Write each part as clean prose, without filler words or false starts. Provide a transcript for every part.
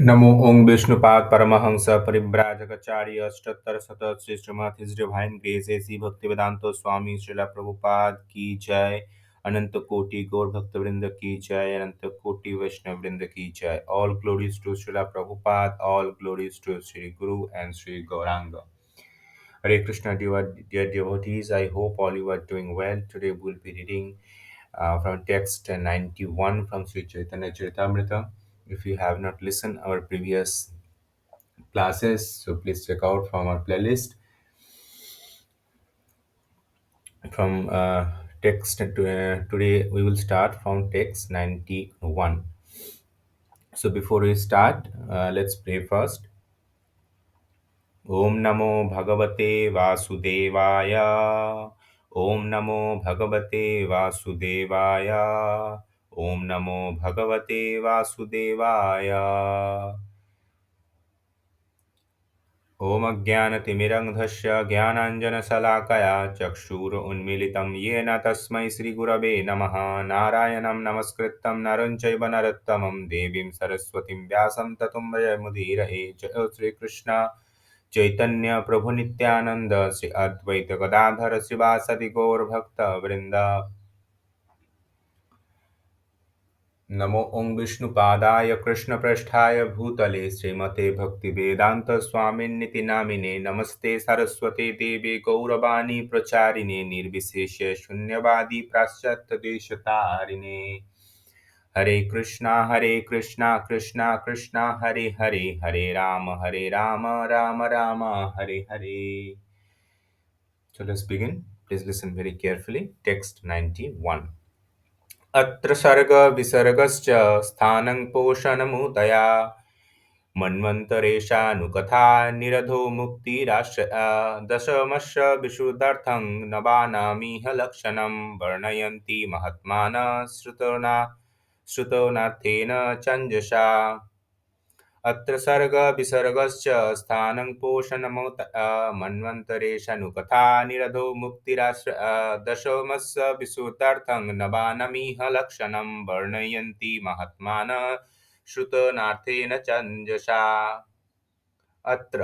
नमो ओं विष्णुपाद परमहंस परिव्राजकाचार्य अष्टोत्तर शत Shri Srimad his divine grace AC Bhaktivedanta स्वामी श्रीला प्रभुपाद की जय। अनंत कोटि गौर भक्त वृंद की जय। अनंत कोटि वैष्णव वृंद की जय। All glories to Srila Prabhupada, all glories to Shri guru and Shri Gauranga. Hare Krishna, dear devotees. I hope all you are doing well. Today we'll be reading from text 91 from Sri Chaitanya Charitamrita. If you have not listened our previous classes, so please check out from our playlist. From text today we will start from text 91. So before we start, let's pray first. ॐ नमो भगवते वासुदेवाय। ॐ नमो भगवते वासुदेवाय। ॐ नमो भगवते वासुदेवाय। ॐ अज्ञानतिमिरन्धस्य ज्ञानाञ्जनशलाकया चक्षुरुन्मीलितं येन तस्मै श्रीगुरवे नमः। नारायणं नमस्कृतं नरं चैव नरोत्तमं देवीं सरस्वतीं व्यासं ततो जयमुदीरये। जय श्रीकृष्ण चैतन्य प्रभु नित्यानंद श्री अद्वैत गदाधर शिवासदि गौर भक्त वृंद। नमो ओं विष्णुपादाय कृष्णप्रेष्ठाय भूतले श्रीमते भक्ति वेदांत स्वामिन्निति नामिने नमस्ते सरस्वती देवी गौरवाणी प्रचारिणे निर्विशेष शून्यवादी पाश्चात्य देशतारिणे। हरे कृष्णा कृष्णा कृष्णा हरे हरे, हरे Ram Ram Ram Hare Hare. So let's begin. Please listen very carefully. Text 91. अत्र सर्ग विसर्गश्च स्थानं पोषणमुदया मन्वन्तरेशानुकथा निरधो मुक्तिराश्रय दशमस्य विशुद्धार्थं नवानामिह लक्षणं वर्णयन्ति महात्मानः श्रुतोनाथेन चञ्जसा। अत्र सर्ग विसर्गश्च स्थानं पोषणमुत मन्वन्तरेशनुकथा निरधो मुक्तिराश्र दशमस्य विशुद्धार्थं नवानमिह लक्षणं वर्णयन्ति महात्मानः श्रुतनार्थेन चञ्जसा। अत्र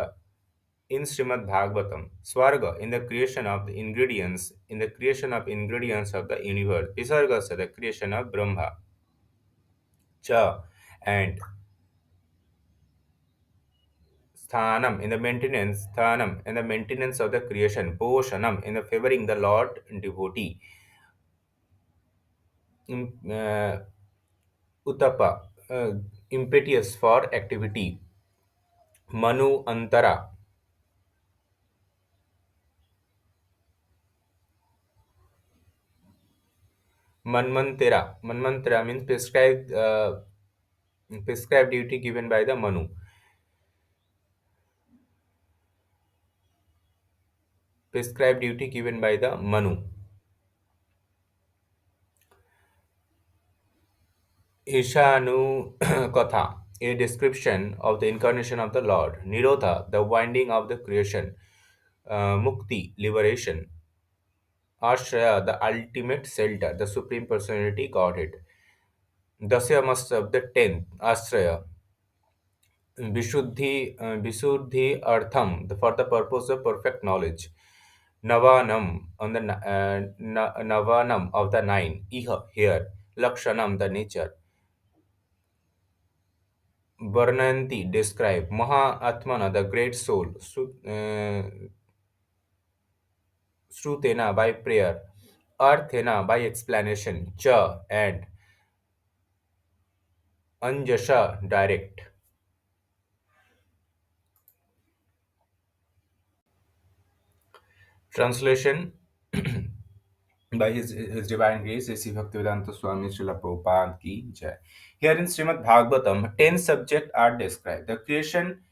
in Srimad Bhagavatam, Swarga in the creation of the ingredients, of the universe, Visargasa the creation of Brahma, Cha and sthanam in the maintenance of the creation, poshanam in the favoring the Lord devotee, uh, utapa impetuous for activity, manu antara, manmantera means prescribed duty given by the Manu. Prescribed duty given by the Manu. Ishanu Katha, a description of the incarnation of the Lord. Nirodha, the winding of the creation. Mukti, liberation. Ashraya, the ultimate shelter, the Supreme Personality Godhead. Dasya must of the tenth. Ashraya. Visuddhi Artham, for the purpose of perfect knowledge. Navanam, Navanam of the nine. Iha, here. Lakshanam, the nature. Varnanti, describe. Maha Atmana, the great soul. Shrutena, by prayer. Arthena, by explanation. Cha, and Anjasha, direct. Translation by His Divine Grace, A.C. Bhaktivedanta Swami Srila Prabhupada ki jai. Here in Srimad Bhagavatam, 10 subjects are described. The creation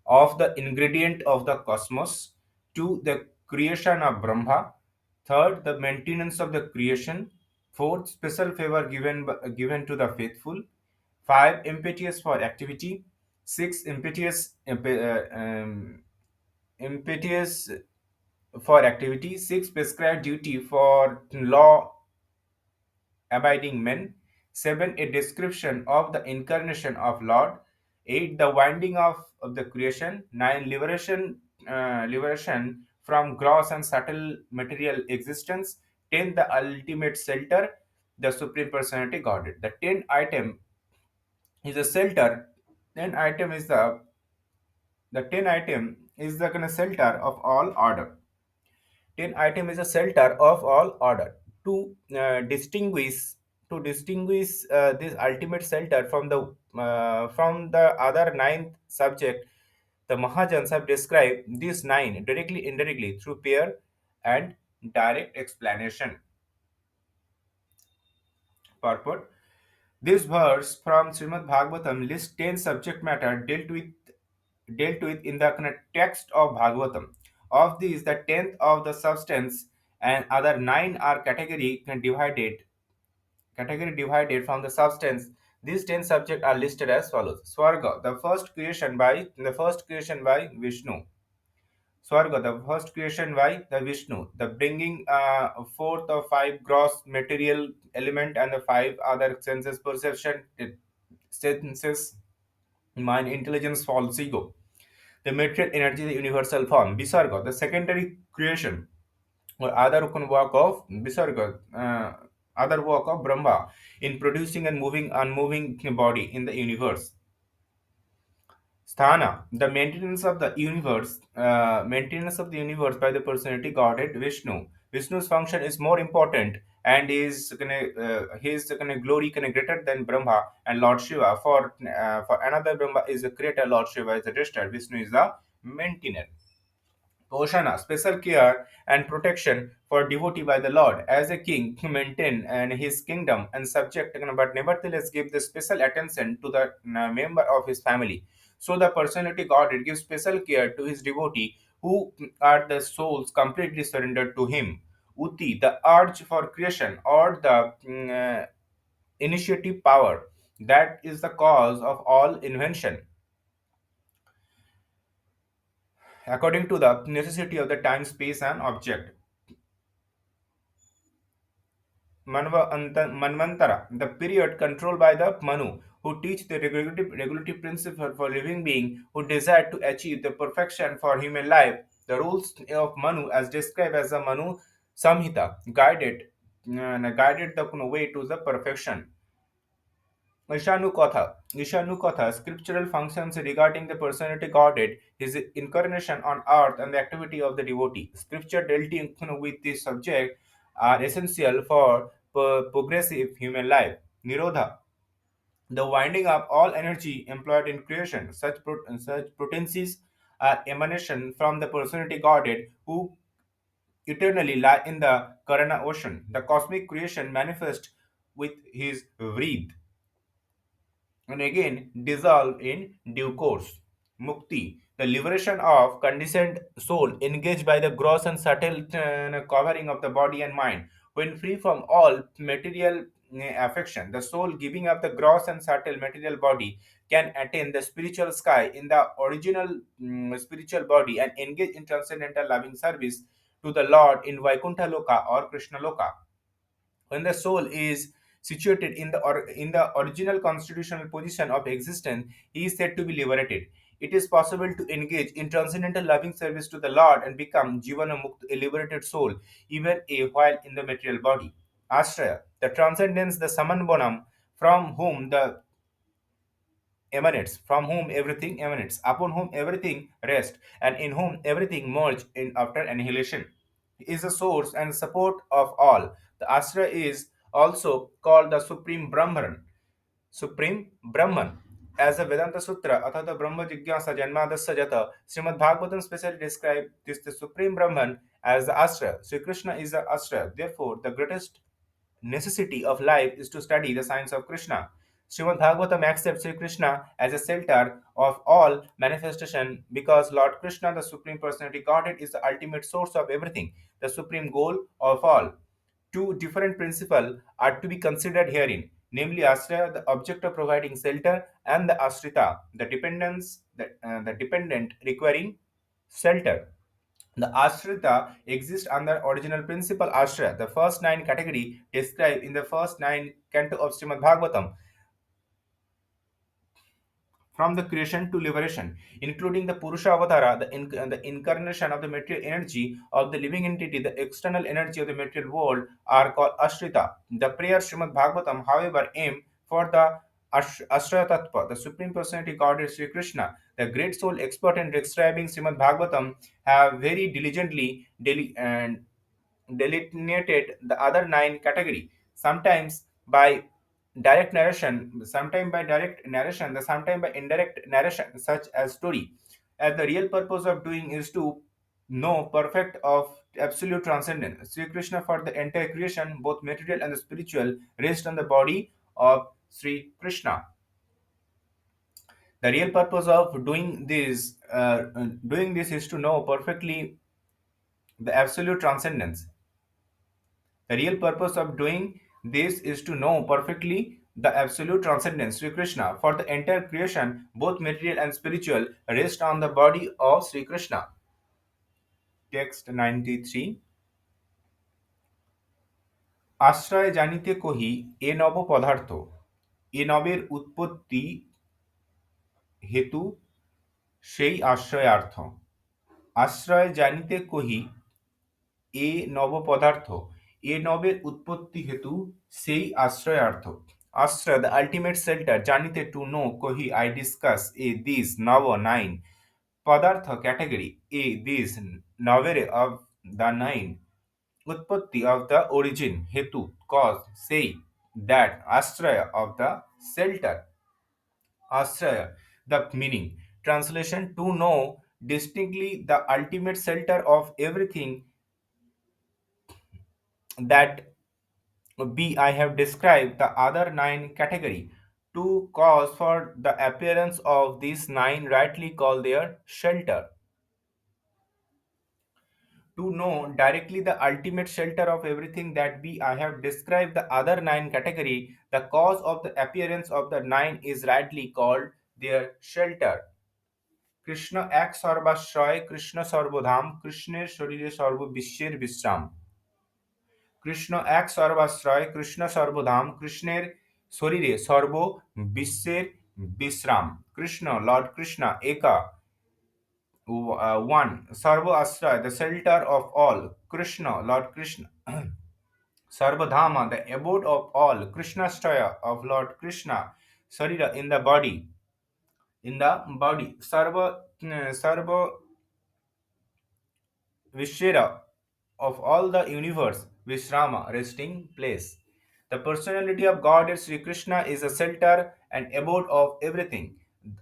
of the ingredient of the cosmos. 2. The creation of Brahma. 3rd, the maintenance of the creation. 4th, special favor given to the faithful. 5. Impetus for activity. 6. Impetus for activity. 6. Prescribed duty for law abiding men. 7. A description of the incarnation of Lord. 8. The winding of the creation. 9. Liberation from gross and subtle material existence. 10. The ultimate shelter, the Supreme Personality Godhead. The 10th item is a shelter. 10 item is the 10 item is the kind of shelter of all order. 10 item is a shelter of all order. To distinguish this ultimate shelter from the other ninth subject, the Mahajans have described these nine directly, indirectly through pair and direct explanation. Purport: this verse from Srimad Bhagavatam lists 10 subject matter dealt with in the text of Bhagavatam. Of these, the 10th of the substance and other 9 are category divided from the substance. These 10 subjects are listed as follows. Swarga, the first creation by Vishnu. Swarga, the first creation by the Vishnu, the bringing forth of five gross material element and the five other senses perception, senses, mind, intelligence, false ego. The material energy, the universal form. Visarga, the secondary creation or other work of Brahma in producing and moving unmoving body in the universe. Sthana, the maintenance of the universe by the personality Godhead Vishnu. Vishnu's function is more important and his glory greater than Brahma and Lord Shiva. For another, Brahma is a creator, Lord Shiva is the destroyer, Vishnu is the maintainer. Oshana, special care and protection for devotee by the Lord. As a king, to maintain and his kingdom and subject, but nevertheless give the special attention to the member of his family. So the personality Godhead gives special care to his devotee who are the souls completely surrendered to him. Uti, the urge for creation or the initiative power that is the cause of all invention according to the necessity of the time, space, and object. Manvantara, the period controlled by the Manu, who teach the regulative principle for living being who desire to achieve the perfection for human life. The rules of Manu, as described as the Manu Samhita, guided the way to the perfection. Ishanukatha, scriptural functions regarding the personality Godhead, his incarnation on earth, and the activity of the devotee. Scripture dealing with this subject are essential for progressive human life. Nirodha, the winding up all energy employed in creation. Such potencies are emanation from the personality Godhead who eternally lie in the Karana ocean. The cosmic creation manifests with his breath and again dissolve in due course. Mukti, the liberation of conditioned soul engaged by the gross and subtle covering of the body and mind. When free from all material affection, the soul giving up the gross and subtle material body can attain the spiritual sky in the original spiritual body and engage in transcendental loving service to the Lord in Vaikuntha Loka or Krishna Loka. When the soul is situated in the original constitutional position of existence, he is said to be liberated. It is possible to engage in transcendental loving service to the Lord and become Jivana Mukta, a liberated soul, even a while in the material body. Ashraya, the transcendence, the Samanbonam, from whom the emanates, from whom everything emanates, upon whom everything rests, and in whom everything merges in after annihilation. He is the source and support of all. The Asra is also called the Supreme Brahman. Supreme Brahman. As the Vedanta Sutra, Athata Brahma Jigyasa Janmadasya Jata, Srimad Bhagavatam specially describes this the Supreme Brahman as the Asra. Sri Krishna is the Asra. Therefore, the greatest necessity of life is to study the science of Krishna. Srimad Bhagavatam accepts Sri Krishna as a shelter of all manifestation because Lord Krishna, the Supreme Personality Godhead, is the ultimate source of everything, the supreme goal of all. Two different principles are to be considered herein, namely Asraya, the object of providing shelter, and the Asrita, the dependent requiring shelter. The ashrita exists under original principle ashraya. The first nine category described in the first nine canto of Srimad Bhagavatam from the creation to liberation, including the Purusha Avatara, the incarnation of the material energy of the living entity, the external energy of the material world, are called Ashrita. The prayer Srimad Bhagavatam, however, aim for the Ashraya Tattva, the Supreme Personality Godhead Sri Krishna. The great soul expert in describing Srimad Bhagavatam have very diligently and delineated the other nine category, sometimes by direct narration, sometimes by direct narration, the sometimes by indirect narration, such as story. As the real purpose of doing is to know perfect of absolute transcendence. Sri Krishna for the entire creation, both material and the spiritual, rest on the body of Sri Krishna. The real purpose of doing this is to know perfectly the absolute transcendence. The real purpose of doing this is to know perfectly the absolute transcendence, Sri Krishna. For the entire creation, both material and spiritual, rest on the body of Sri Krishna. Text 93. আশ্রয় জানিতে কহি এ নব পদার্থ এ নবের উৎপত্তি হেতু সেই আশ্রয়ার্থ আশ্রয় জানিতে কহি এ নব পদার্থ এ নবের উৎপত্তি হেতু সেই আশ্রয়ার্থ আশ্রয় the ultimate shelter জানিতে to know কহি I discuss a these নব nine পদার্থ category a these নবেরে of the nine উৎপত্তি of the origin হেতু cause সেই that আশ্রয় of the shelter ashraya the meaning translation to know distinctly the ultimate shelter of everything that B. I have described the other nine category. Two cause for the appearance of these nine rightly called their shelter. To know directly the ultimate shelter of everything that be, I have described the other nine category. The cause of the appearance of the nine is rightly called their shelter. Krishna এক সর্বাশ্রয় কৃষ্ণ সর্বধাম কৃষ্ণের শরীরে সর্ববিশ্বের বিশ্রাম কৃষ্ণ এক সর্বাশ্রয় কৃষ্ণ সর্বধাম কৃষ্ণের শরীরে সর্ব বিশ্বের বিশ্রাম কৃষ্ণ লর্ড কৃষ্ণ একা ওয়ান সর্ব আশ্রয় the shelter of all Krishna lord Krishna সর্বধামা দ্য অ্যাবোড অফ অল কৃষ্ণাশ্রয় অফ লর্ড কৃষ্ণ শরীর in the body সর্ব Vishera of all the universe, Vishrama, resting place. The personality of God is Sri Krishna is a shelter and abode of everything.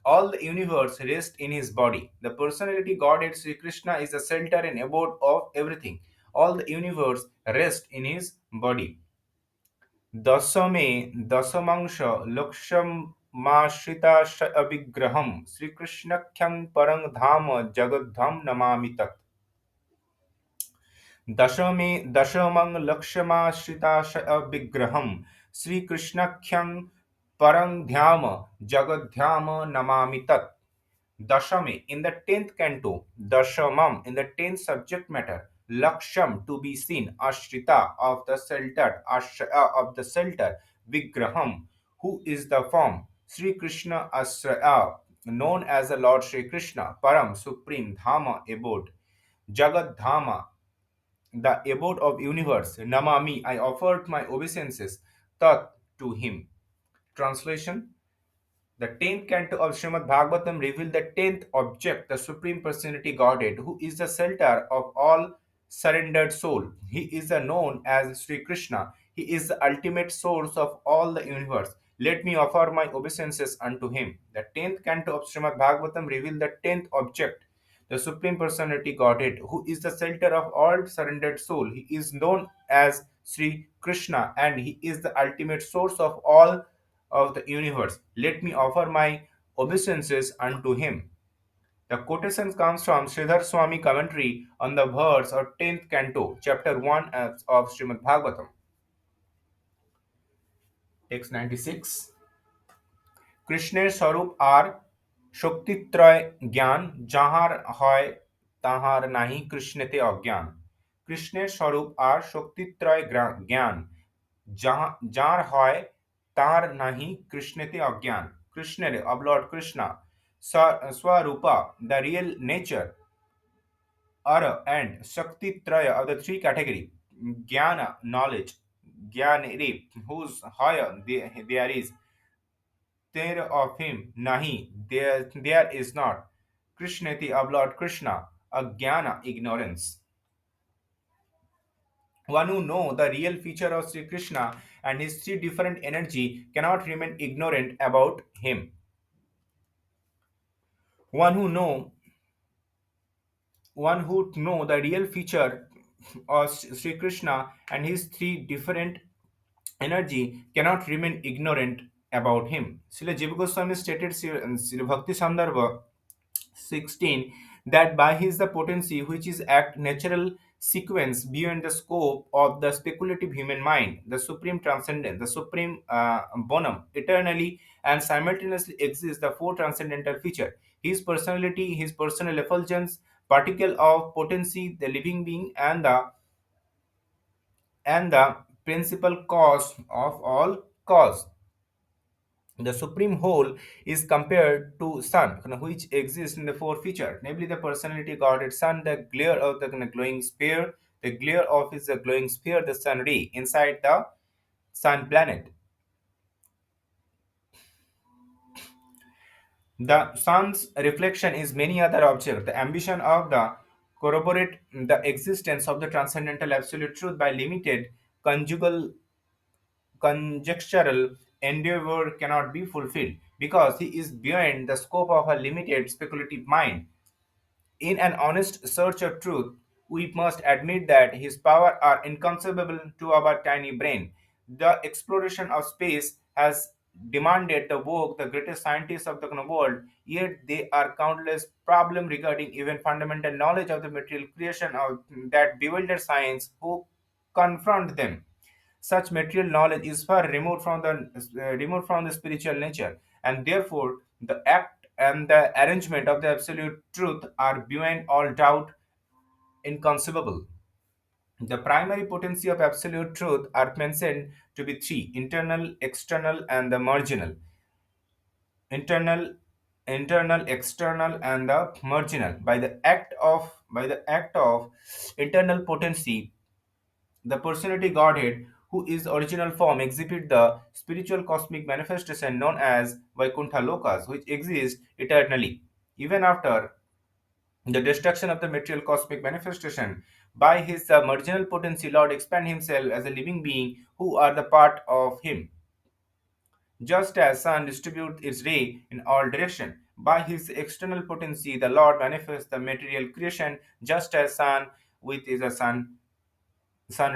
All the universe rests in his body. The personality Godhead Sri Krishna is a shelter and abode of everything. All the universe rests in his body. দশমে দশমাংশ লক্ষ্যমাশ্রিতা অবিগ্রহম শ্রীকৃষ্ণখ্যং পরং ধাম জগদ্ধাম নমামি তৎ दशमे दशमं लक्ष्यमाश्रिताशयविग्रहं श्रीकृष्णाख्यं परं ध्याम जगद्ध्याम नमामि तत् Dashame in the 10th canto, Dashamam in the 10th subject matter, Laksham to be seen, Ashrita of the shelter, Ashraya of the shelter, Vigraham who is the form, Sri Krishna Asraya known as the Lord Sri Krishna, Param Supreme Dhama abode, Jagat Dhama the abode of universe, Namami I offered my obeisances, Tat to him. Translation the 10th canto of Srimad Bhagavatam reveals the 10th object, the Supreme Personality Godhead, who is the shelter of all surrendered soul. He is known as Sri Krishna. He is the ultimate source of all the universe. Let me offer my obeisances unto him. The 10th canto of Srimad Bhagavatam reveals the 10th object, the Supreme Personality Godhead, who is the shelter of all surrendered soul. He is known as Sri Krishna and he is the ultimate source of all of the universe. Let me offer my obeisances unto him. The quotation comes from Sridhar Swami commentary on the verse of 10th canto, chapter 1 of Srimad Bhagavatam. Text 96. কৃষ্ণের স্বরূপ আর শক্তিত্রয় জ্ঞান যাহার হয় তাহার নাহি কৃষ্ণেতে অজ্ঞান কৃষ্ণের স্বরূপ আর শক্তিত্রয় জ্ঞান যার হয় তার নাহি কৃষ্ণেতে অজ্ঞান কৃষ্ণের of Lord Krishna Swarupa, the real nature, Ara and Shakti Traya are the three category. Jnana, knowledge, Jnaniri, whose higher there is, there of him, Nahi, there is not. Krishnati of Lord Krishna, Ajnana, ignorance. One who know the real feature of Sri Krishna and his three different energy cannot remain ignorant about him. One who know the real feature of Sri Krishna and his three different energy cannot remain ignorant about him. Srila Jiva Goswami stated Srila Bhakti Sandarbha 16 that by his the potency which is act natural sequence beyond the scope of the speculative human mind, the supreme transcendent, the supreme bonum, eternally and simultaneously exists the four transcendental feature. His personality, his personal effulgence, particle of potency, the living being, and the principal cause of all cause. The supreme whole is compared to sun, which exists in the four feature, namely the personality godhead sun, the glare of the glowing sphere, the glare of is the glowing sphere, the sun ray inside the sun planet. The sun's reflection is many other objects. The ambition of the corroborate the existence of the transcendental absolute truth by limited conjugal conjectural endeavor cannot be fulfilled because he is beyond the scope of a limited speculative mind. In an honest search of truth, we must admit that his power are inconceivable to our tiny brain. The exploration of space has demanded the work the greatest scientists of the world, yet there are countless problems regarding even fundamental knowledge of the material creation of that bewildered science who confront them. Such material knowledge is far removed from the spiritual nature, and therefore the act and the arrangement of the absolute truth are beyond all doubt inconceivable. The primary potency of absolute truth are mentioned to be three: internal, external, and the marginal. Internal, external, and the marginal. By the act of internal potency, the personality Godhead, who is original form, exhibit the spiritual cosmic manifestation known as Vaikuntha Lokas, which exist eternally. Even after the destruction of the material cosmic manifestation, by his marginal potency, Lord expand himself as a living being who are the part of him. Just as sun distributes its ray in all direction, by his external potency, the Lord manifests the material creation, just as sun with is a sun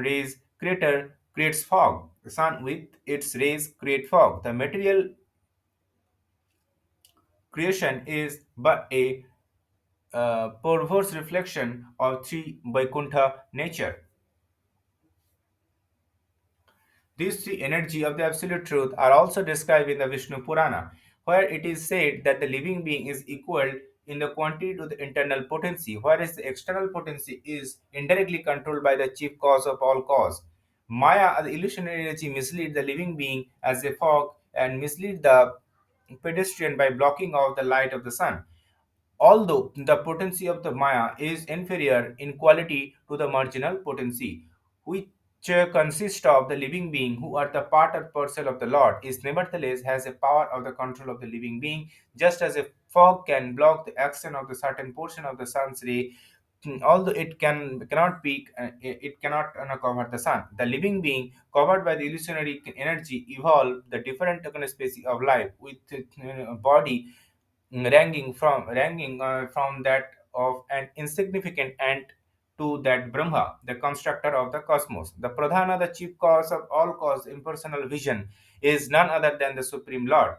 rays crater creates fog. The sun with its rays create fog. The material creation is but a perverse reflection of three Vaikuntha nature. These three energy of the absolute truth are also described in the Vishnu Purana, where it is said that the living being is equal in the quantity to the internal potency, whereas the external potency is indirectly controlled by the chief cause of all cause. Maya, the illusionary energy, mislead the living being as a fog and mislead the pedestrian by blocking out the light of the sun. Although the potency of the Maya is inferior in quality to the marginal potency, which consists of the living being who are the part and parcel of the Lord, is nevertheless has a power of the control of the living being, just as a fog can block the action of the certain portion of the sun's ray. Although it cannot be it cannot cover the sun, the living being covered by the illusionary energy evolve the different species of life with body ranging from that of an insignificant ant to that Brahma, the constructor of the cosmos. The Pradhana, the chief cause of all cause, impersonal vision, is none other than the Supreme Lord,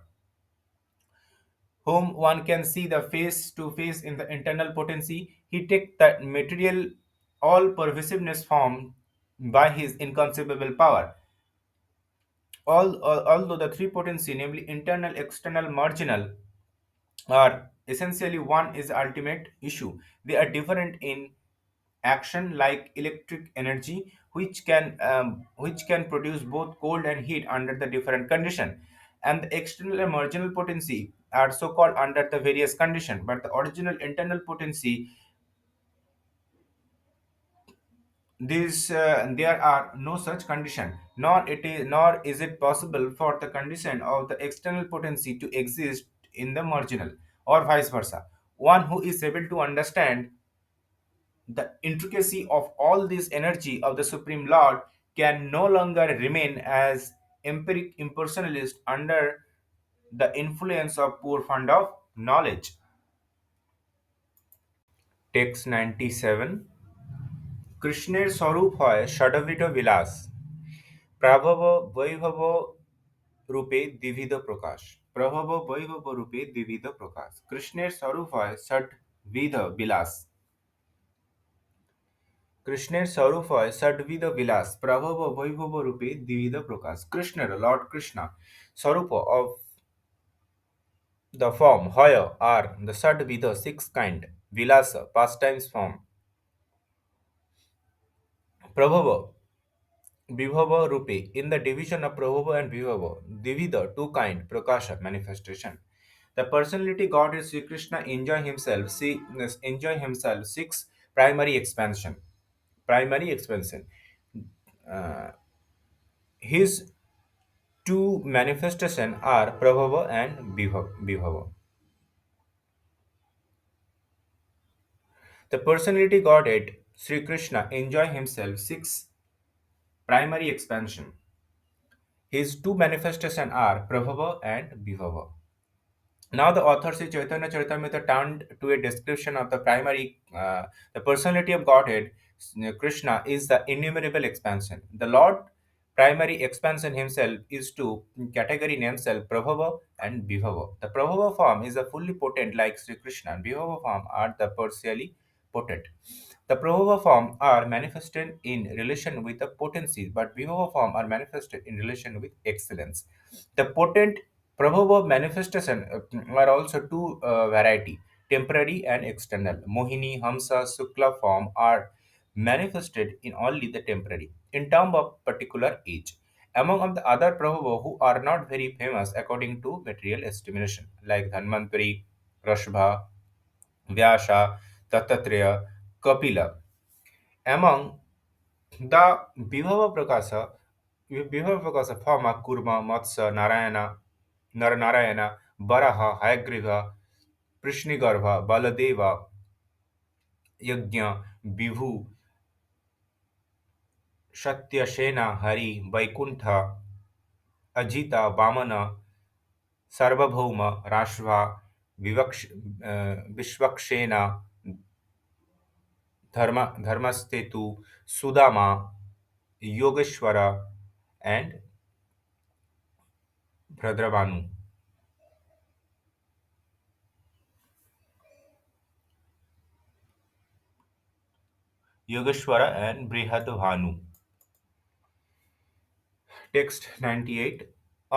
whom one can see the face to face in the internal potency. He takes that material all pervasiveness form by his inconceivable power. Although the three potency, namely internal, external, marginal, are essentially one is the ultimate issue. They are different in action, like electric energy, which can produce both cold and heat under the different condition, and the external and marginal potency. are so called under the various condition, but the original internal potency, there are no such condition, nor is it possible for the condition of the external potency to exist in the marginal, or vice versa. One who is able to understand the intricacy of all this energy of the Supreme Lord can no longer remain as empiric impersonalist under the influence of poor fund of knowledge. Text 97. কৃষ্ণের স্বরূপ হয় ষড়বিধ বিলাস, প্রাভব বৈভব রূপে দ্বিবিধ প্রকাশ। প্রভব বৈভব রূপে দ্বিবিধ প্রকাশ। কৃষ্ণের স্বরূপ হয় ষটবিধ বিলাস। কৃষ্ণের স্বরূপ হয় ষটবিধ বিলাস, প্রভব বৈভব রূপে দ্বিবিধ প্রকাশ। কৃষ্ণের Lord Krishna স্বরূপ of the form Hoya are the ষটবিধ six kind vilasa pastimes form Prabhava Vibhava Rupe. In the division of Prabhava and Vibhava, Divida, two kind, Prakasha, manifestation. The personality God is Sri Krishna enjoy himself six primary expansion. Primary expansion. Uh, his two manifestation are Prabhava and Vibhava. The personality Godhead Sri Krishna enjoy himself six primary expansion. His two manifestation are Prabhava and Vibhava. Now the author Sri Chaitanya Charitamrita turned to a description of the the personality of Godhead. Krishna is the innumerable expansion. The Lord primary expansion himself is to category himself Prabhava and Vibhava. The Prabhava form is a fully potent like Sri Krishna, and Vibhava form are the partially potent. The Prabhava form are manifested in relation with the potency, but Vibhava form are manifested in relation with excellence. The potent Prabhava manifestation are also two variety, temporary and external. Mohini, Hamsa, Sukla form are manifested in only the temporary, in term of particular age. Among of the other Prabhava who are not very famous according to material estimation, like Dhanvantari, Rashbha, Vyasa, Dattatreya, Kapila. Among the Vibhava Prakasa form are Kurma, Matsya, Narayana, Naranarayana, Baraha, Hayagriva, Prishnigarva, Baladeva, Yajna, Vibhu, Satyasena, Hari, Vaikuntha, Ajita, Vamana, Sarvabhauma, Rashva, Vishwakshena, Dharmastetu, Sudama, Yogeshwara, and Bhadravanu. Yogeshwara and Brihadvanu. Text 98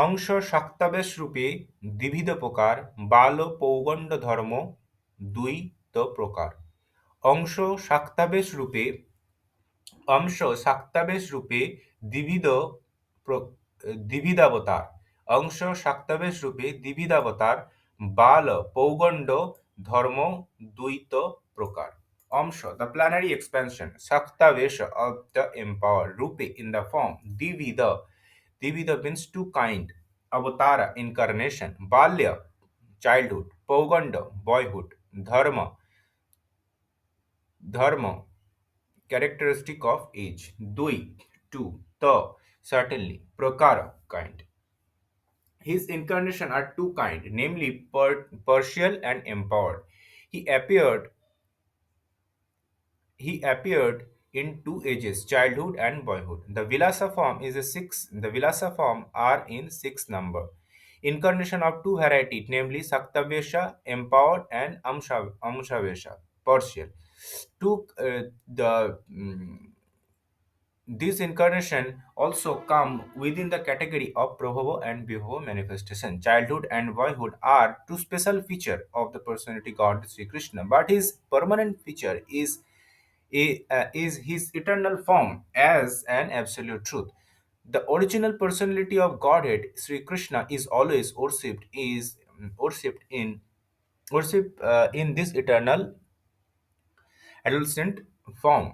অংশ শাক্তাবেশ রূপে দ্বিবিধ প্রকার বাল পৌগণ্ড ধর্ম দুই তো প্রকার অংশ শাক্তাবেশ রূপে অংশ শাক্তাবেশ রূপে দ্বিবিধ প্র- দ্বিবিধাবতার অংশ শাক্তাবেশ রূপে দ্বিবিধাবতার বাল পৌগণ্ড ধর্ম দ্বৈত প্রকার অংশ the planary expansion শাক্তাবেশ of the empowered রূপে in the form দ্বিবিধ Divida means two kind. Avatara, incarnation. Balya, childhood. Pauganda, boyhood. Dharma, characteristic of age. Dui, two. Ta, certainly. Prakara, kind. His incarnation are two kind, namely partial and empowered. He appeared He appeared in two ages, childhood and boyhood. The Vilasa form are in six number. Incarnation of two variety, namely Saktavesha, empowered, and Amshavesha, partial. Two the This incarnation also come within the category of Prabhava and Vibhava manifestation. Childhood and boyhood are two special feature of the personality God Sri Krishna, but his permanent feature is his eternal form as an absolute truth. The original personality of Godhead, Sri Krishna, is always worshipped is worship in this eternal adolescent form.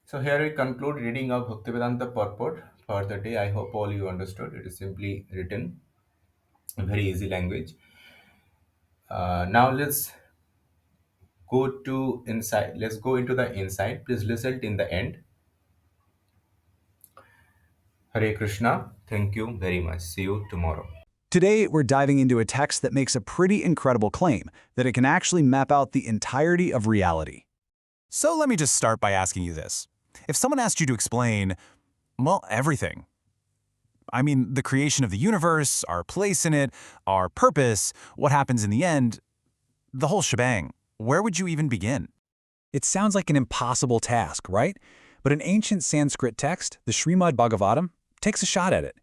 So here we conclude reading of Bhaktivedanta purport for the day. I hope all you understood. It is simply written in very easy language. Now let's go into the insight. Please listen in the end. Hare Krishna. Thank you very much. See you tomorrow. Today, we're diving into a text that makes a pretty incredible claim that it can actually map out the entirety of reality. So let me just start by asking you this. If someone asked you to explain, well, everything, I mean, the creation of the universe, our place in it, our purpose, what happens in the end, the whole shebang, where would you even begin? It sounds like an impossible task, right? But an ancient Sanskrit text, the Srimad Bhagavatam, takes a shot at it.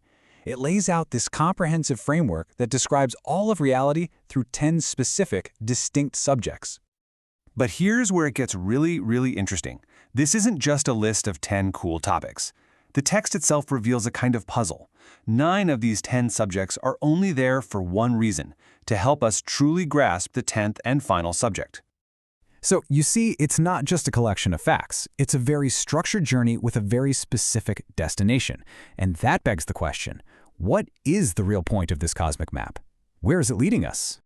It lays out this comprehensive framework that describes all of reality through 10 specific, distinct subjects. But here's where it gets really, really interesting. This isn't just a list of 10 cool topics. The text itself reveals a kind of puzzle. 9 of these 10 subjects are only there for one reason, to help us truly grasp the 10th and final subject. So, you see, it's not just a collection of facts. It's a very structured journey with a very specific destination. And that begs the question, what is the real point of this cosmic map? Where is it leading us?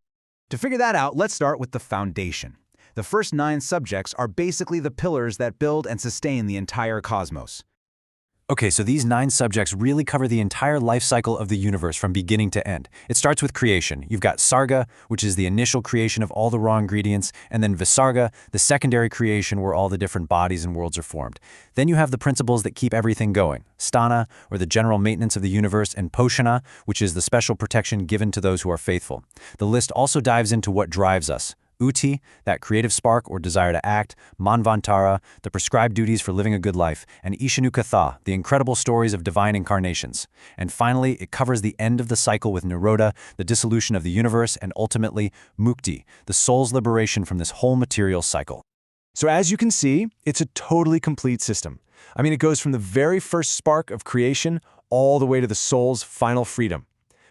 To figure that out, let's start with the foundation. The first 9 subjects are basically the pillars that build and sustain the entire cosmos. Okay, so these 9 subjects really cover the entire life cycle of the universe from beginning to end. It starts with creation. You've got Sarga, which is the initial creation of all the raw ingredients, and then Visarga, the secondary creation where all the different bodies and worlds are formed. Then you have the principles that keep everything going. Sthana, or the general maintenance of the universe, and Poshana, which is the special protection given to those who are faithful. The list also dives into what drives us. Uti, that creative spark or desire to act, Manvantara, the prescribed duties for living a good life, and Ishanukatha, the incredible stories of divine incarnations. And finally, it covers the end of the cycle with Nirodha, the dissolution of the universe, and ultimately, Mukti, the soul's liberation from this whole material cycle. So as you can see, it's a totally complete system. I mean, it goes from the very first spark of creation all the way to the soul's final freedom.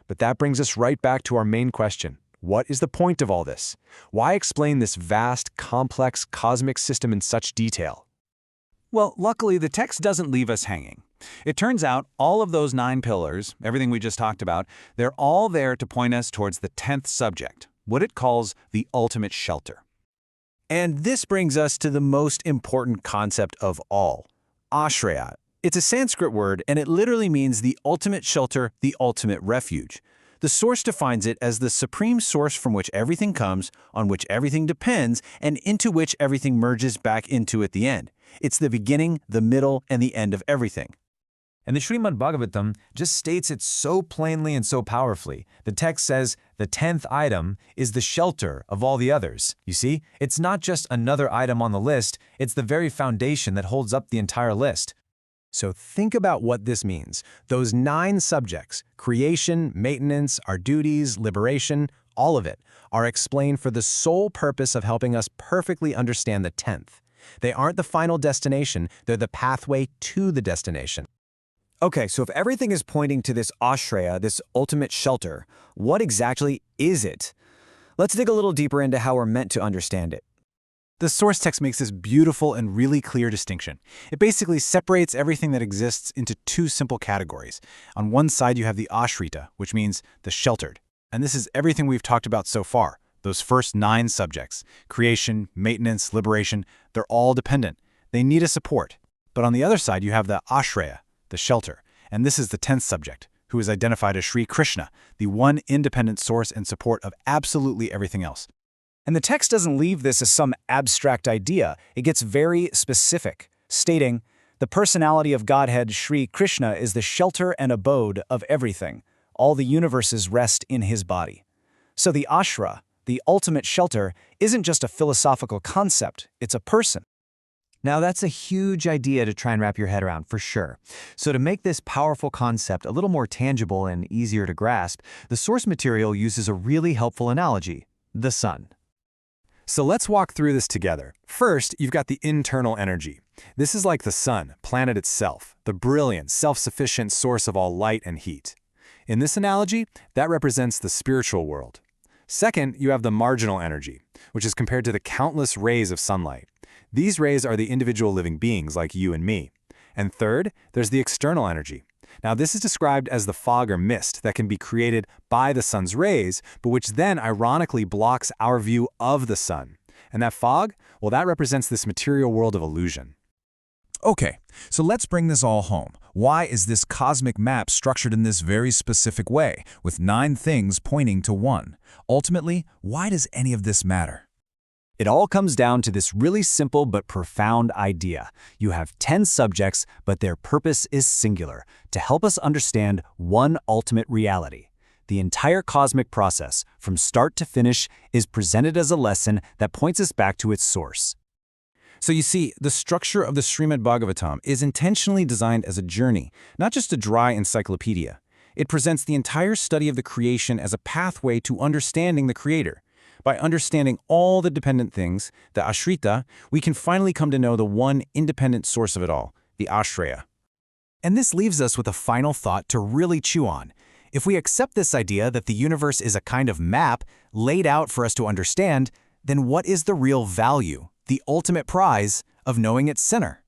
But that brings us right back to our main question. What is the point of all this? Why explain this vast, complex cosmic system in such detail? Well, luckily, the text doesn't leave us hanging. It turns out all of those 9 pillars, everything we just talked about, they're all there to point us towards the 10th subject, what it calls the ultimate shelter. And this brings us to the most important concept of all, ashraya. It's a Sanskrit word, and it literally means the ultimate shelter, the ultimate refuge. The source defines it as the supreme source from which everything comes, on which everything depends, and into which everything merges back into at the end. It's the beginning, the middle, and the end of everything. And the Srimad Bhagavatam just states it so plainly and so powerfully. The text says the 10th item is the shelter of all the others. You see, it's not just another item on the list, it's the very foundation that holds up the entire list. So think about what this means. Those 9 subjects, creation, maintenance, our duties, liberation, all of it, are explained for the sole purpose of helping us perfectly understand the 10th. They aren't the final destination, they're the pathway to the destination. Okay, so if everything is pointing to this ashraya, this ultimate shelter, what exactly is it? Let's dig a little deeper into how we're meant to understand it. The source text makes this beautiful and really clear distinction. It basically separates everything that exists into 2 simple categories. On one side, you have the ashrita, which means the sheltered. And this is everything we've talked about so far. Those first 9 subjects, creation, maintenance, liberation, they're all dependent. They need a support. But on the other side, you have the ashraya, the shelter. And this is the 10th subject, who is identified as Sri Krishna, the one independent source and support of absolutely everything else. And the text doesn't leave this as some abstract idea. It gets very specific, stating, the personality of Godhead Sri Krishna is the shelter and abode of everything. All the universes rest in his body. So the ashra, the ultimate shelter, isn't just a philosophical concept, it's a person. Now that's a huge idea to try and wrap your head around, for sure. So to make this powerful concept a little more tangible and easier to grasp, the source material uses a really helpful analogy, the sun. So let's walk through this together. First, you've got the internal energy. This is like the sun, planet itself, the brilliant, self-sufficient source of all light and heat. In this analogy, that represents the spiritual world. Second, you have the marginal energy, which is compared to the countless rays of sunlight. These rays are the individual living beings like you and me. And third, there's the external energy. Now, this is described as the fog or mist that can be created by the sun's rays, but which then ironically blocks our view of the sun. And that fog, well, that represents this material world of illusion. Okay, so let's bring this all home. Why is this cosmic map structured in this very specific way, with 9 things pointing to one? Ultimately, why does any of this matter? It all comes down to this really simple but profound idea. You have 10 subjects, but their purpose is singular, to help us understand one ultimate reality. The entire cosmic process, from start to finish, is presented as a lesson that points us back to its source. So you see, the structure of the Srimad Bhagavatam is intentionally designed as a journey, not just a dry encyclopedia. It presents the entire study of the creation as a pathway to understanding the Creator. By understanding all the dependent things, the ashrita, we can finally come to know the one independent source of it all, the ashraya. And this leaves us with a final thought to really chew on. If we accept this idea that the universe is a kind of map laid out for us to understand, then what is the real value, the ultimate prize of knowing its center?